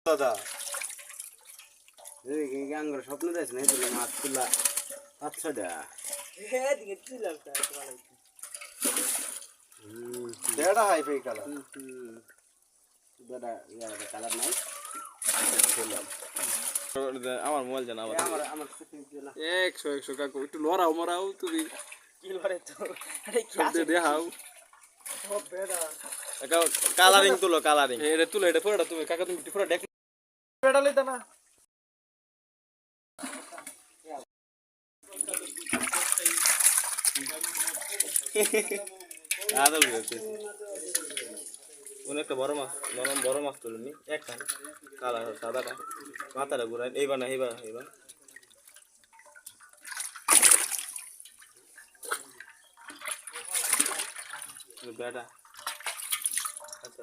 দাদা এই গাঙ্গর স্বপ্ন দেখছ না এই মাছ তুলা আচ্ছা দা দিকে তুলাম দেড়া হাই ফাই কালার দেড়া ইয়ার কালার নাই খেলাম আমার মোবাইল জানা আমার আমার 100 কাকু একটু লড়াও মরাও তুমি কি লরে তো আরে কি সব দেখাও সব বেড়া কালারিং তুলো কালারিং এটা তুলো এটা পুরোটা তুমি কাকা তুমি পুরো দেখ বেড়া লইতা না আদল গেছে অনেকটা বড় মাছ নরম বড় মাছ তুলনি একটা কালা সাদাটা মাথাটা ঘুরাই এইবার না এইবার বেটা আচ্ছা